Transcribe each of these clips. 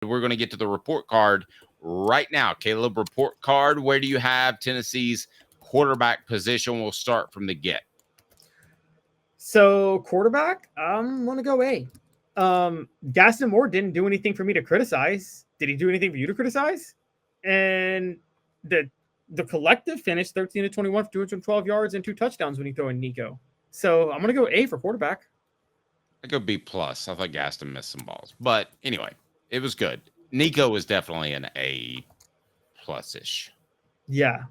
we're going to get to the report card right now. Caleb, report card. Where do you have Tennessee's quarterback position? We'll start from the get. So quarterback, I'm going to go A. Gaston Moore didn't do anything for me to criticize. Did he do anything for you to criticize? And the collective finished 13 to 21 for 212 yards and 2 touchdowns when you throw in Nico. So I'm going to go A for quarterback. I go B+. I thought Gaston missed some balls. But anyway, it was good. Nico was definitely an A+-ish. Yeah,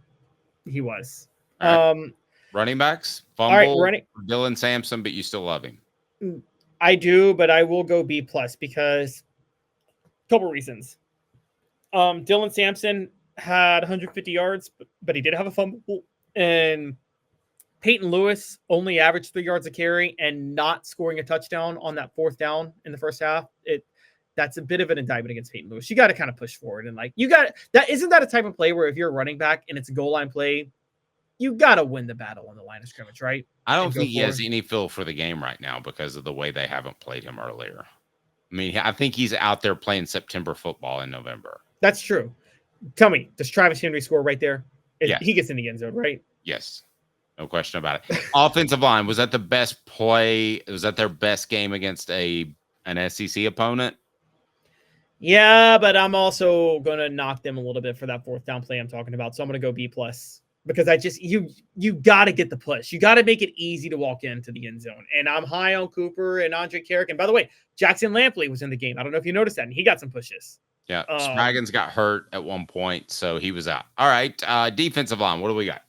he was. Right. Running backs, fumble, Dylan Sampson, but you still love him. I do, but I will go B+ because a couple reasons. Dylan Sampson had 150 yards, but he did have a fumble. And Peyton Lewis only averaged 3 yards a carry and not scoring a touchdown on that 4th down in the first half. That's a bit of an indictment against Peyton Lewis. You got to kind of push forward and isn't that a type of play where if you're a running back and it's a goal line play, you got to win the battle on the line of scrimmage, right? I don't think he has any feel for the game right now because of the way they haven't played him earlier. I mean, I think he's out there playing September football in November. That's true. Tell me, does Travis Henry score right there? Yes. He gets in the end zone, right? Yes. No question about it. Offensive line, was that the best play? Was that their best game against an SEC opponent? Yeah, but I'm also going to knock them a little bit for that 4th down play I'm talking about. So I'm going to go B+. Because you got to get the push. You got to make it easy to walk into the end zone. And I'm high on Cooper and Andre Carrick. And by the way, Jackson Lampley was in the game. I don't know if you noticed that. And he got some pushes. Yeah. Spraggins got hurt at one point, so he was out. All right. Defensive line. What do we got?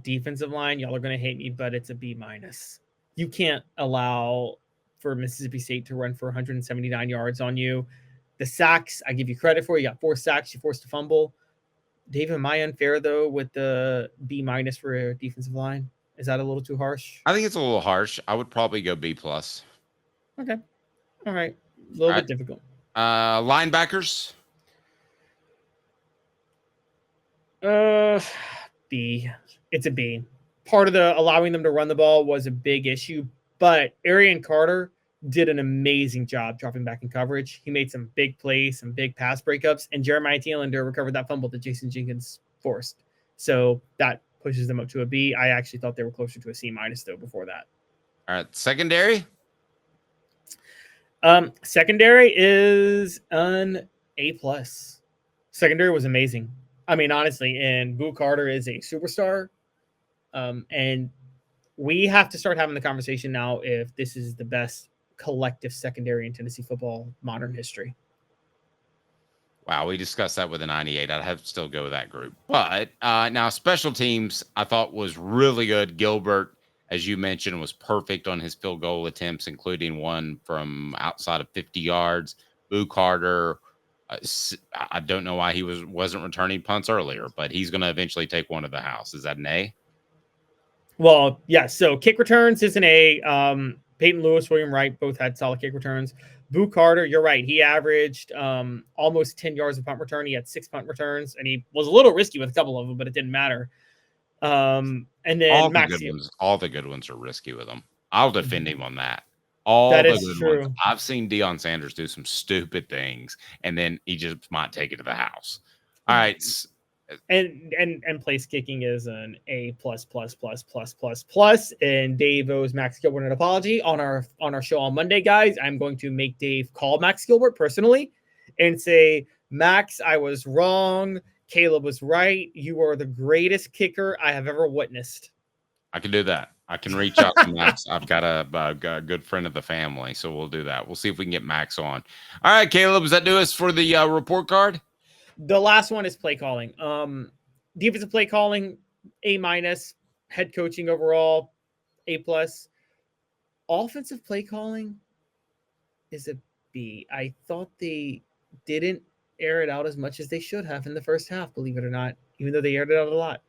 Defensive line. Y'all are going to hate me, but it's a B-. You can't allow for Mississippi State to run for 179 yards on you. The sacks, I give you credit for. You got 4 sacks. You forced a fumble. Dave, am I unfair, though, with the B- for a defensive line? Is that a little too harsh? I think it's a little harsh. I would probably go B+. Okay. All right. A little bit difficult. Linebackers? B. It's a B. Part of the allowing them to run the ball was a big issue, but Arian Carter did an amazing job dropping back in coverage. He made some big plays, some big pass breakups, and Jeremiah Thielander recovered that fumble that Jason Jenkins forced. So that pushes them up to a B. I actually thought they were closer to a C- though before that. All right. Secondary? Secondary is an A+. Secondary was amazing. I mean, honestly, and Boo Carter is a superstar. And we have to start having the conversation now if this is the best collective secondary in Tennessee football modern history. Wow, we discussed that with the 98. I'd have to still go with that group. But now special teams I thought was really good. Gilbert, as you mentioned, was perfect on his field goal attempts, including one from outside of 50 yards. Boo Carter, I don't know why he wasn't returning punts earlier, but he's going to eventually take one to the house. Is that an A? Well, yeah. So kick returns is an A. Peyton Lewis, William Wright both had solid kick returns. Boo Carter, you're right. He averaged almost 10 yards of punt return. He had 6 punt returns, and he was a little risky with a couple of them, but it didn't matter. And then all the good ones are risky with them. I'll defend him on that. That is true. Ones. I've seen Deion Sanders do some stupid things, and then he just might take it to the house. All right. And place kicking is an A+++++++. And Dave owes Max Gilbert an apology on our show on Monday, guys. I'm going to make Dave call Max Gilbert personally and say, Max, I was wrong. Caleb was right. You are the greatest kicker I have ever witnessed. I can do that. I can reach out to Max. I've got a good friend of the family, so we'll do that. We'll see if we can get Max on. All right, Caleb, does that do us for the report card? The last one is play calling. Defensive play calling, A-. Head coaching overall, A+. Offensive play calling is a B. I thought they didn't air it out as much as they should have in the first half, believe it or not, even though they aired it out a lot.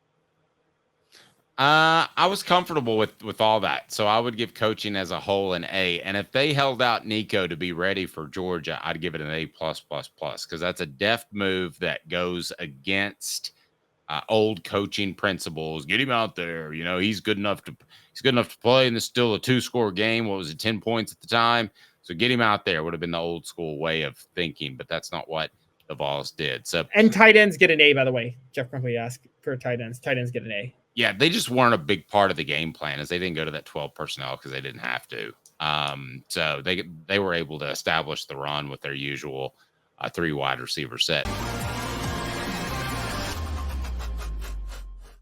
I was comfortable with all that, so I would give coaching as a whole an A. And if they held out Nico to be ready for Georgia, I'd give it an A+++, because that's a deft move that goes against old coaching principles. Get him out there, he's good enough to He's good enough to play, and it's still a 2-score game. What was it, 10 points at the time? So get him out there would have been the old school way of thinking, but that's not what the Vols did. So and tight ends get an A, by the way. Jeff Crumpley asked for tight ends. Tight ends get an A. Yeah, they just weren't a big part of the game plan, as they didn't go to that 12 personnel because they didn't have to. So they were able to establish the run with their usual 3 wide receiver set.